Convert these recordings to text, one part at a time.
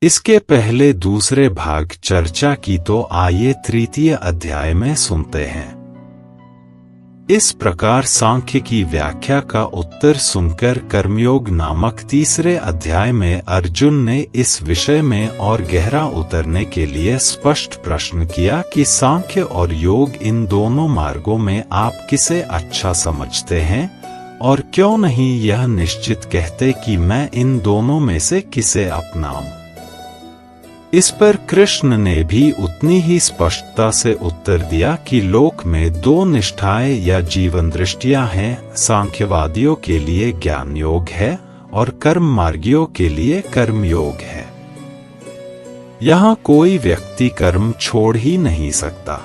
इसके पहले दूसरे भाग चर्चा की, तो आइए तृतीय अध्याय में सुनते हैं। इस प्रकार सांख्य की व्याख्या का उत्तर सुनकर कर्मयोग नामक तीसरे अध्याय में अर्जुन ने इस विषय में और गहरा उतरने के लिए स्पष्ट प्रश्न किया कि सांख्य और योग, इन दोनों मार्गों में आप किसे अच्छा समझते हैं, और क्यों नहीं यह निश्चित कहते कि मैं इन दोनों में से किसे अपनाऊं। इस पर कृष्ण ने भी उतनी ही स्पष्टता से उत्तर दिया कि लोक में दो निष्ठाएं या जीवन दृष्टियां हैं। सांख्यवादियों के लिए ज्ञान योग है और कर्म मार्गियों के लिए कर्म योग है। यहाँ कोई व्यक्ति कर्म छोड़ ही नहीं सकता।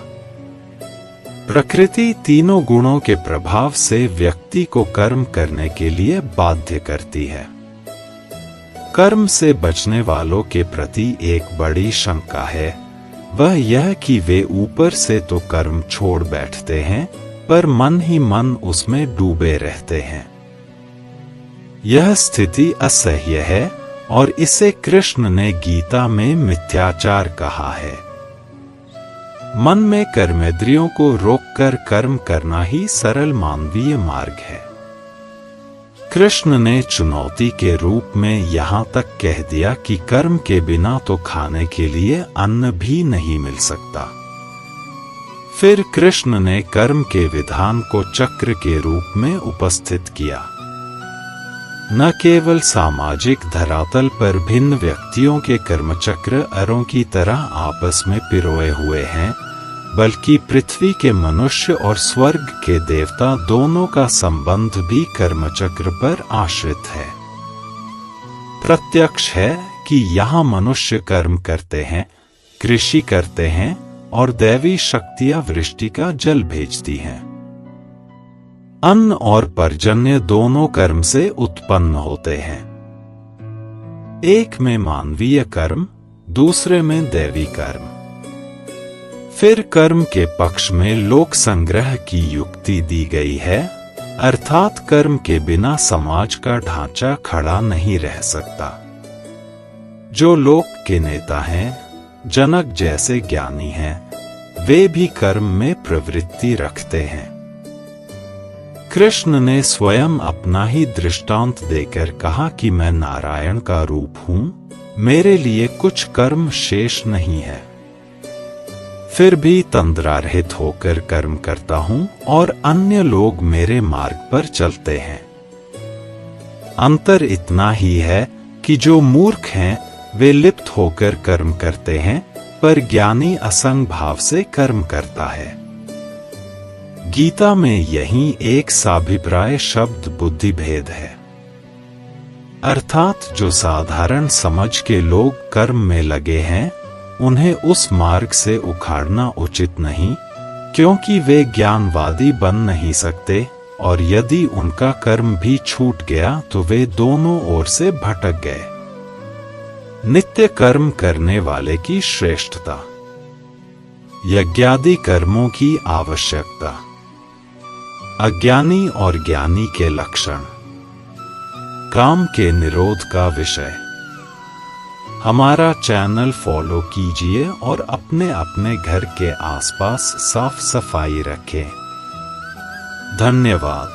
प्रकृति तीनों गुणों के प्रभाव से व्यक्ति को कर्म करने के लिए बाध्य करती है। कर्म से बचने वालों के प्रति एक बड़ी शंका है, वह यह कि वे ऊपर से तो कर्म छोड़ बैठते हैं, पर मन ही मन उसमें डूबे रहते हैं। यह स्थिति असह्य है और इसे कृष्ण ने गीता में मिथ्याचार कहा है। मन में कर्मेंद्रियों को रोककर कर्म करना ही सरल मानवीय मार्ग है। कृष्ण ने चुनौती के रूप में यहाँ तक कह दिया कि कर्म के बिना तो खाने के लिए अन्न भी नहीं मिल सकता। फिर कृष्ण ने कर्म के विधान को चक्र के रूप में उपस्थित किया। न केवल सामाजिक धरातल पर भिन्न व्यक्तियों के कर्मचक्र अरों की तरह आपस में पिरोए हुए हैं, बल्कि पृथ्वी के मनुष्य और स्वर्ग के देवता दोनों का संबंध भी कर्मचक्र पर आश्रित है। प्रत्यक्ष है कि यहाँ मनुष्य कर्म करते हैं, कृषि करते हैं और दैवी शक्तियां वृष्टि का जल भेजती हैं। अन्न और पर्जन्य दोनों कर्म से उत्पन्न होते हैं। एक में मानवीय कर्म, दूसरे में दैवी कर्म। फिर कर्म के पक्ष में लोक संग्रह की युक्ति दी गई है, अर्थात कर्म के बिना समाज का ढांचा खड़ा नहीं रह सकता। जो लोक के नेता हैं, जनक जैसे ज्ञानी हैं, वे भी कर्म में प्रवृत्ति रखते हैं। कृष्ण ने स्वयं अपना ही दृष्टांत देकर कहा कि मैं नारायण का रूप हूं, मेरे लिए कुछ कर्म शेष नहीं है। फिर भी तंद्रारहित होकर कर्म करता हूं और अन्य लोग मेरे मार्ग पर चलते हैं। अंतर इतना ही है कि जो मूर्ख हैं वे लिप्त होकर कर्म करते हैं, पर ज्ञानी असंग भाव से कर्म करता है। गीता में यही एक साभिप्राय शब्द बुद्धि भेद है, अर्थात जो साधारण समझ के लोग कर्म में लगे हैं उन्हें उस मार्ग से उखाड़ना उचित नहीं, क्योंकि वे ज्ञानवादी बन नहीं सकते, और यदि उनका कर्म भी छूट गया तो वे दोनों ओर से भटक गए। नित्य कर्म करने वाले की श्रेष्ठता, यज्ञादि कर्मों की आवश्यकता, अज्ञानी और ज्ञानी के लक्षण, काम के निरोध का विषय। हमारा चैनल फॉलो कीजिए और अपने अपने घर के आसपास साफ सफाई रखें। धन्यवाद।